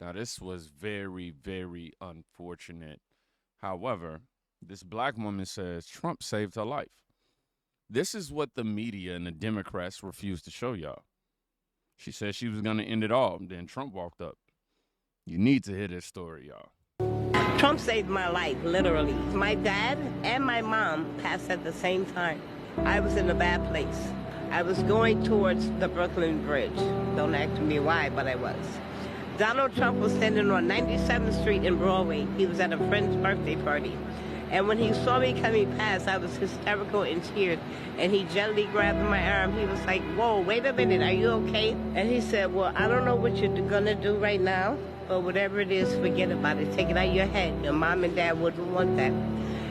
Now, this was very, very unfortunate. However, this black woman says Trump saved her life. This is what the media and the Democrats refused to show y'all. She said she was going to end it all. Then Trump walked up. You need to hear this story, y'all. Trump saved my life, literally. My dad and my mom passed at the same time. I was in a bad place. I was going towards the Brooklyn Bridge. Don't ask me why, but I was. Donald Trump was standing on 97th Street in Broadway. He was at a friend's birthday party. And when he saw me coming past, I was hysterical in tears. And he gently grabbed my arm. He was like, whoa, wait a minute, are you okay? And he said, well, I don't know what you're gonna do right now, but whatever it is, forget about it. Take it out of your head. Your mom and dad wouldn't want that.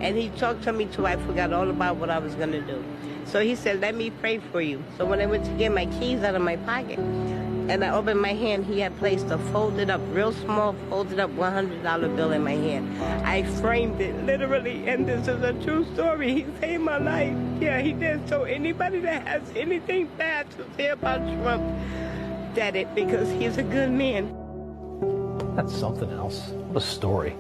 And he talked to me till I forgot all about what I was gonna do. So he said, let me pray for you. So when I went to get my keys out of my pocket, and I opened my hand, he had placed a folded up, real small, folded up $100 bill in my hand. I framed it, literally, and this is a true story. He saved my life. Yeah, he did. So anybody that has anything bad to say about Trump, did it, because he's a good man. That's something else. What a story.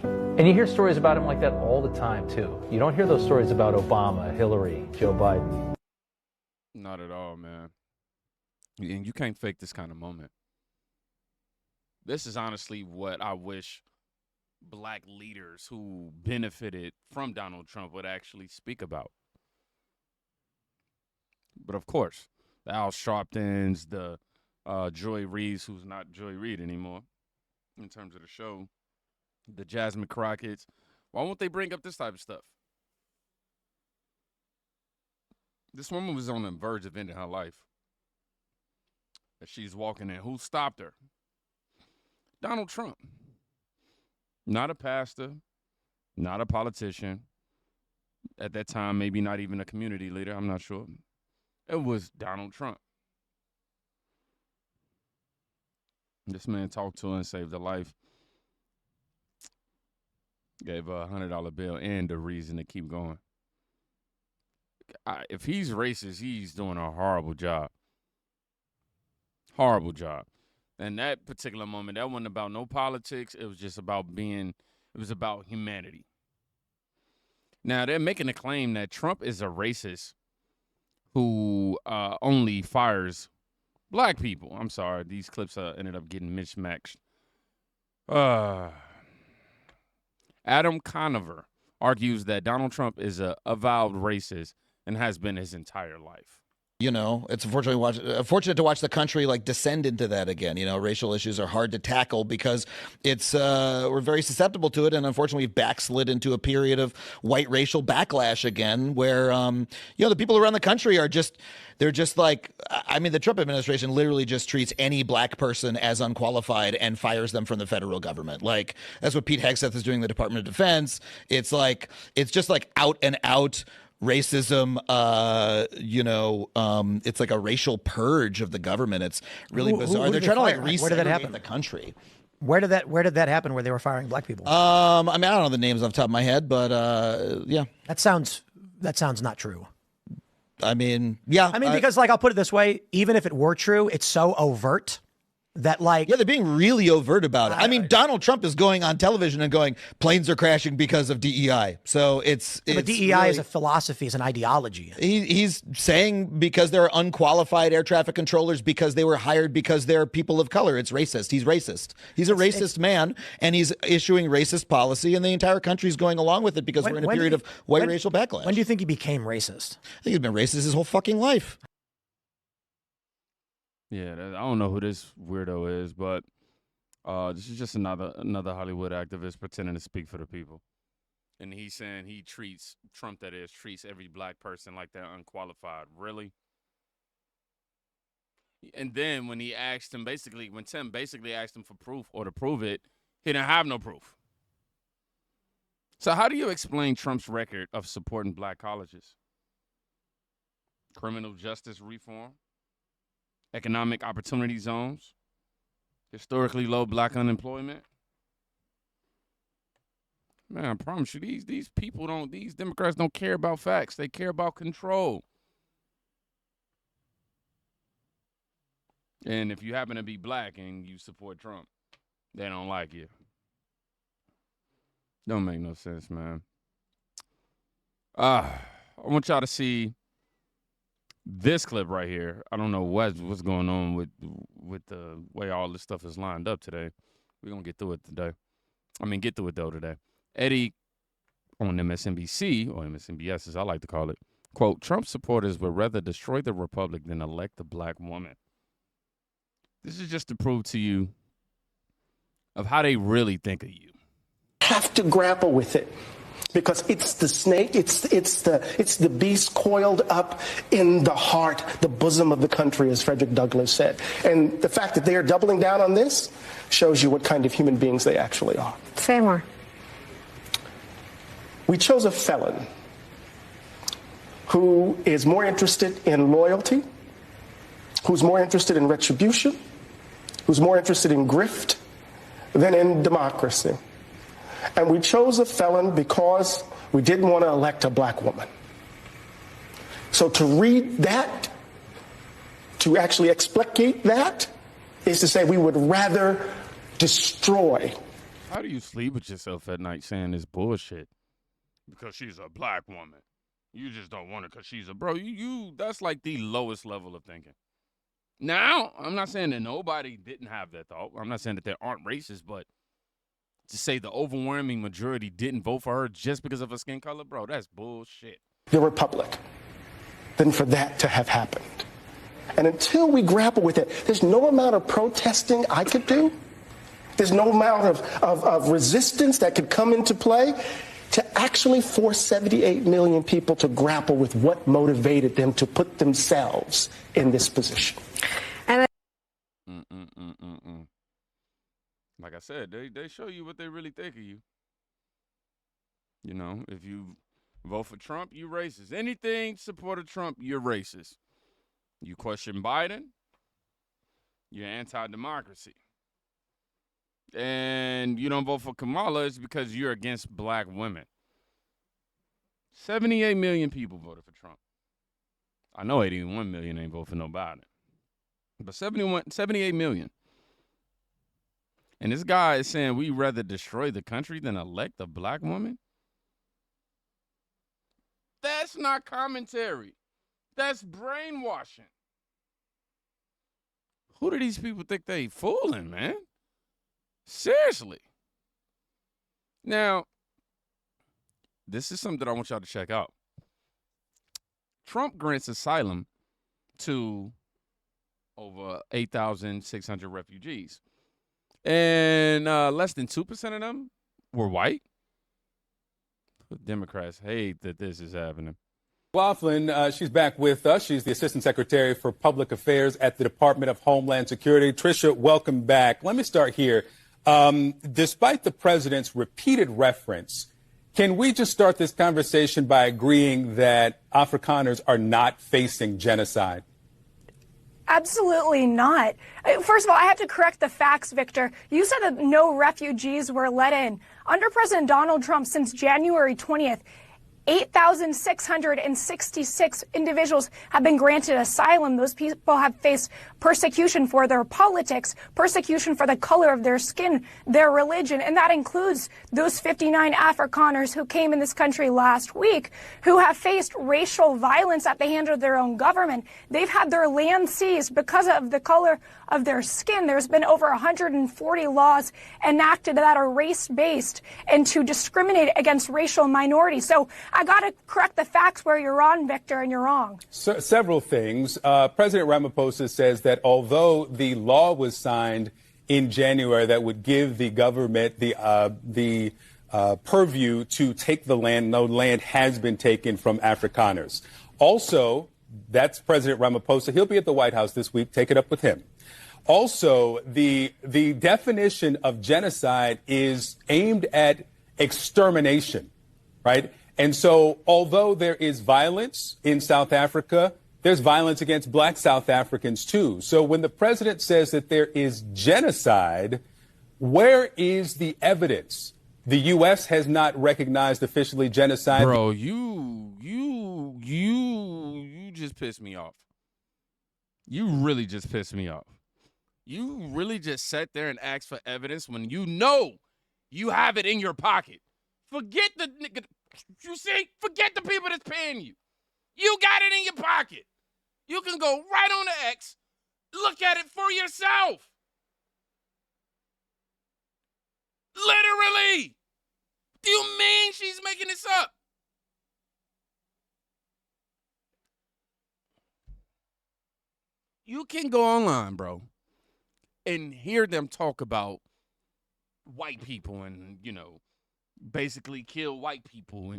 And you hear stories about him like that all the time, too. You don't hear those stories about Obama, Hillary, Joe Biden. Not at all, man. And you can't fake this kind of moment. This is honestly what I wish black leaders who benefited from Donald Trump would actually speak about. But of course, the Al Sharptons, the Joy Reid's, who's not Joy Reid anymore in terms of the show, the Jasmine Crockett's, why won't they bring up this type of stuff? This woman was on the verge of ending her life. As she's walking in, who stopped her? Donald Trump. Not a pastor, not a politician. At that time, maybe not even a community leader. I'm not sure. It was Donald Trump. This man talked to her and saved her life. Gave her $100 bill and a reason to keep going. If he's racist, he's doing a horrible job. Horrible job. And that particular moment, that wasn't about no politics. It was just about it was about humanity. Now, they're making a claim that Trump is a racist who only fires black people. I'm sorry. These clips ended up getting mismatched. Adam Conover argues that Donald Trump is a avowed racist and has been his entire life. You know, it's unfortunate to watch the country like descend into that again. You know, racial issues are hard to tackle because it's we're very susceptible to it, and unfortunately, we've backslid into a period of white racial backlash again, where you know, the people around the country are they're just like, I mean, the Trump administration literally just treats any black person as unqualified and fires them from the federal government. Like, that's what Pete Hegseth is doing in the Department of Defense. It's just like out and out racism. You know, it's like a racial purge of the government. It's really bizarre. They're trying to like resegregate the country. Where did that happen? Where they were firing black people? I mean, I don't know the names off the top of my head, but yeah. That sounds not true. I mean, yeah. I mean, because like, I'll put it this way: even if it were true, it's so overt that like, yeah, they're being really overt about it. I mean, Donald Trump is going on television and going, planes are crashing because of DEI. So but DEI really, is a philosophy, is an ideology. He's saying because there are unqualified air traffic controllers because they were hired because they're people of color. It's racist. He's racist. He's a racist man, and he's issuing racist policy, and the entire country's going along with it because we're in a period of white racial backlash. When do you think he became racist? I think he's been racist his whole fucking life. Yeah, I don't know who this weirdo is, but this is just another Hollywood activist pretending to speak for the people. And he's saying he treats treats every black person like they're unqualified. Really? And then when he asked him, when Tim basically asked him for proof or to prove it, he didn't have no proof. So how do you explain Trump's record of supporting black colleges? Criminal justice reform? Economic opportunity zones, historically low black unemployment. Man, I promise you, these Democrats don't care about facts. They care about control. And if you happen to be black and you support Trump, They don't like you. Don't make no sense, man. I want y'all to see this clip right here. I don't know what's going on with the way all this stuff is lined up today. We're going to get through it today. Get through it, though, today. Eddie on MSNBC, or MSNBS as I like to call it, quote, Trump supporters would rather destroy the republic than elect a black woman. This is just to prove to you of how they really think of you. Have to grapple with it because it's the snake, it's the beast coiled up in the heart, the bosom of the country, as Frederick Douglass said. And the fact that they are doubling down on this shows you what kind of human beings they actually are. Say more. We chose a felon who is more interested in loyalty, who's more interested in retribution, who's more interested in grift than in democracy. And we chose a felon because we didn't want to elect a black woman. So to read that, to actually explicate that, is to say we would rather destroy. How do you sleep with yourself at night saying this bullshit? Because she's a black woman. You just don't want her because she's a bro. That's like the lowest level of thinking. Now, I'm not saying that nobody didn't have that thought. I'm not saying that there aren't racists, but to say the overwhelming majority didn't vote for her just because of her skin color, bro, that's bullshit. The republic than for that to have happened. And until we grapple with it, there's no amount of protesting I could do. There's no amount of resistance that could come into play to actually force 78 million people to grapple with what motivated them to put themselves in this position. And Like I said, they show you what they really think of you. You know, if you vote for Trump, you're racist. Anything supported Trump, you're racist. You question Biden, you're anti-democracy. And you don't vote for Kamala, it's because you're against black women. 78 million people voted for Trump. I know 81 million ain't vote for no Biden. But 78 million. And this guy is saying we'd rather destroy the country than elect a black woman? That's not commentary. That's brainwashing. Who do these people think they fooling, man? Seriously. Now, this is something that I want y'all to check out. Trump grants asylum to over 8,600 refugees. And less than 2% of them were white. Democrats hate that this is happening. Laughlin, she's back with us. She's the Assistant Secretary for Public Affairs at the Department of Homeland Security. Tricia, welcome back. Let me start here. Despite the president's repeated reference, can we just start this conversation by agreeing that Afrikaners are not facing genocide? Absolutely not. First of all, I have to correct the facts, Victor. You said that no refugees were let in. Under President Donald Trump, since January 20th, 8,666 individuals have been granted asylum. Those people have faced persecution for their politics, persecution for the color of their skin, their religion, and that includes those 59 Afrikaners who came in this country last week who have faced racial violence at the hands of their own government. They've had their land seized because of the color of their skin. There's been over 140 laws enacted that are race-based and to discriminate against racial minorities. So I got to correct the facts where you're wrong, Victor, and you're wrong. Several things. President Ramaphosa says that although the law was signed in January that would give the government the purview to take the land, no land has been taken from Afrikaners. Also, that's President Ramaphosa. He'll be at the White House this week. Take it up with him. Also, the definition of genocide is aimed at extermination, right? And so although there is violence in South Africa, there's violence against black South Africans, too. So when the president says that there is genocide, where is the evidence? The U.S. has not recognized officially genocide. Bro, you just pissed me off. You really just pissed me off. You really just sat there and asked for evidence when you know you have it in your pocket. Forget the nigga. You see? Forget the people that's paying you. You got it in your pocket. You can go right on the X, look at it for yourself. Literally. Do you mean she's making this up? You can go online, bro, and hear them talk about white people and, basically kill white people.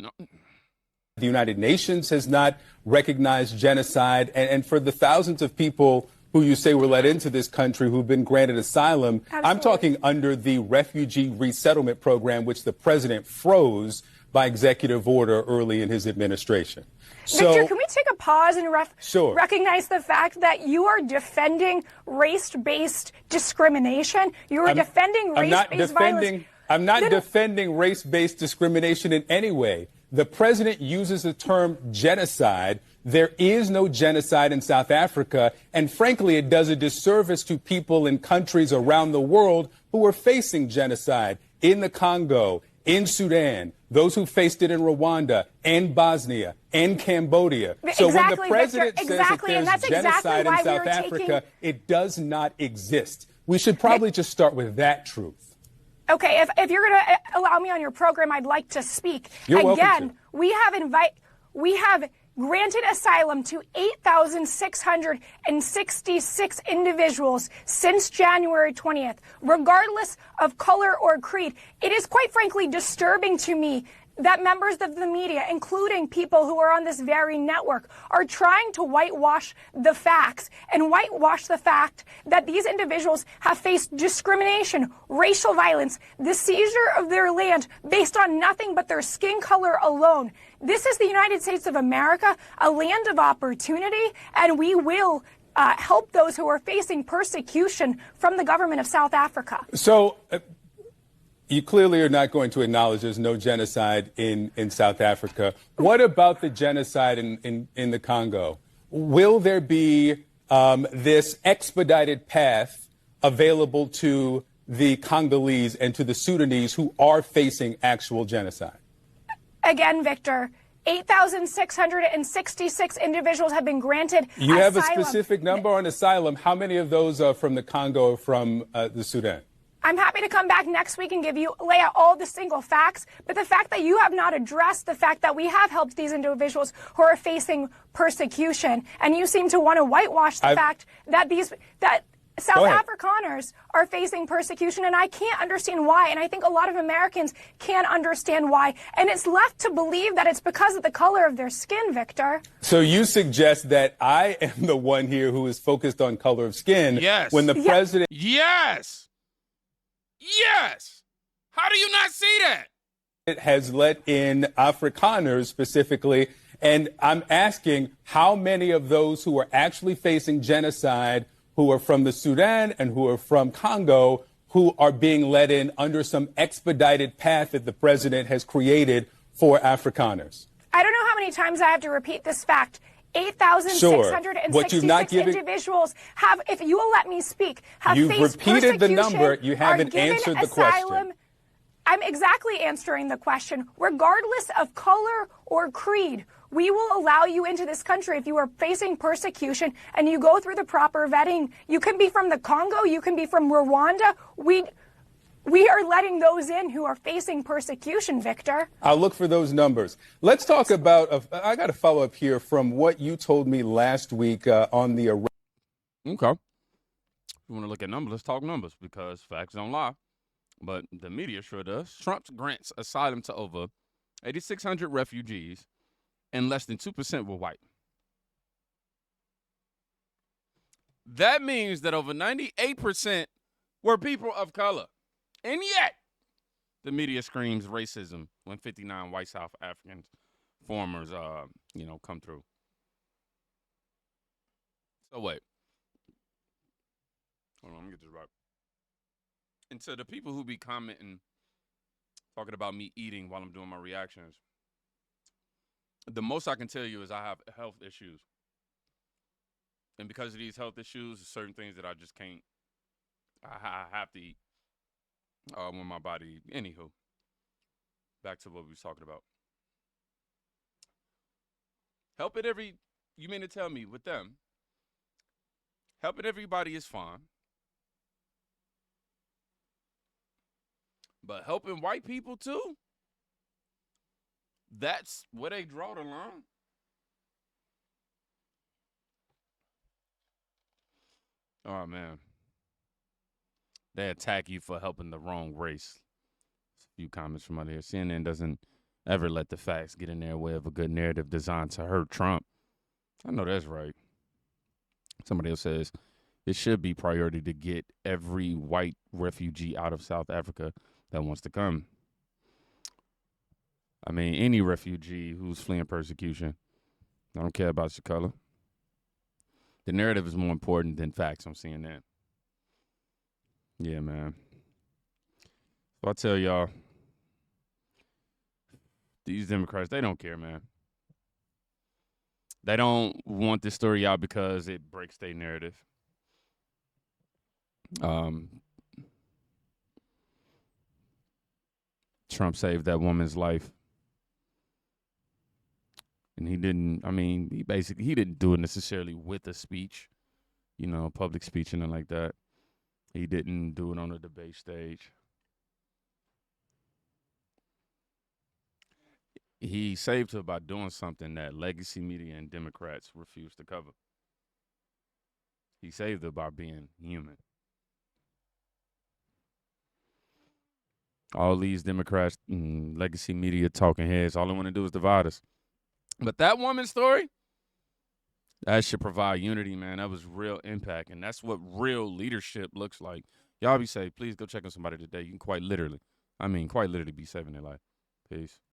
The United Nations has not recognized genocide. And for the thousands of people who you say were let into this country who've been granted asylum, Absolutely. I'm talking under the refugee resettlement program, which the president froze by executive order early in his administration. Victor, can we take a pause and Sure. recognize the fact that you are defending race-based discrimination? You are defending race-based violence. I'm not defending race-based discrimination in any way. The president uses the term genocide. There is no genocide in South Africa. And frankly, it does a disservice to people in countries around the world who are facing genocide in the Congo, in Sudan, those who faced it in Rwanda and Bosnia and Cambodia. So when the president says that there's genocide in South Africa, it does not exist. We should probably just start with that truth. Okay, if you're going to allow me on your program, I'd like to speak. You're welcome to. we have granted asylum to 8,666 individuals since January 20th, regardless of color or creed. It is quite frankly disturbing to me that members of the media, including people who are on this very network, are trying to whitewash the facts and whitewash the fact that these individuals have faced discrimination, racial violence, the seizure of their land based on nothing but their skin color alone. This is the United States of America, a land of opportunity, and we will help those who are facing persecution from the government of South Africa. So you clearly are not going to acknowledge there's no genocide in South Africa. What about the genocide in the Congo? Will there be this expedited path available to the Congolese and to the Sudanese who are facing actual genocide? Again, Victor, 8,666 individuals have been granted asylum. You have a specific number on asylum. How many of those are from the Congo or from the Sudan? I'm happy to come back next week and lay out all the single facts, but the fact that you have not addressed the fact that we have helped these individuals who are facing persecution, and you seem to want to whitewash the fact that South Afrikaners are facing persecution, and I can't understand why, and I think a lot of Americans can't understand why, and it's left to believe that it's because of the color of their skin, Victor. So you suggest that I am the one here who is focused on color of skin when the president... Yes! Yes! How do you not see that? It has let in Afrikaners specifically, and I'm asking how many of those who are actually facing genocide, who are from the Sudan and who are from Congo, who are being let in under some expedited path that the president has created for Afrikaners. I don't know how many times I have to repeat this fact. 8,666 individuals have, if you will let me speak, have faced persecution. You've repeated the number. You haven't answered the question. I'm exactly answering the question. Regardless of color or creed, we will allow you into this country if you are facing persecution and you go through the proper vetting. You can be from the Congo. You can be from Rwanda. We are letting those in who are facing persecution, Victor. I'll look for those numbers. Let's talk about, I got a follow-up here from what you told me last week on the arrest. Okay. If you want to look at numbers, let's talk numbers because facts don't lie. But the media sure does. Trump grants asylum to over 8,600 refugees, and less than 2% were white. That means that over 98% were people of color. And yet, the media screams racism when 59 white South African farmers, come through. So wait. Hold on, let me get this right. And so the people who be commenting, talking about me eating while I'm doing my reactions, the most I can tell you is I have health issues. And because of these health issues, there's certain things that I just can't I have to eat when my body. Anywho, back to what we was talking about. Helping every. You mean to tell me with them? Helping everybody is fine, but helping white people too. That's where they draw the line. Oh man, they attack you for helping the wrong race. A few comments from out here. CNN doesn't ever let the facts get in their way of a good narrative designed to hurt Trump. I know that's right. Somebody else says it should be priority to get every white refugee out of South Africa that wants to come. I mean, any refugee who's fleeing persecution. I don't care about your color. The narrative is more important than facts. I'm seeing that. Yeah, man. So I tell y'all, these Democrats, they don't care, man. They don't want this story out because it breaks their narrative. Trump saved that woman's life. And he didn't, I mean, he didn't do it necessarily with a speech, public speech and like that. He didn't do it on a debate stage. He saved her by doing something that legacy media and Democrats refuse to cover. He saved her by being human. All these Democrats, legacy media talking heads, all they want to do is divide us. But that woman's story, that should provide unity, man. That was real impact, and that's what real leadership looks like. Y'all be safe. Please go check on somebody today. You can quite literally be saving their life. Peace.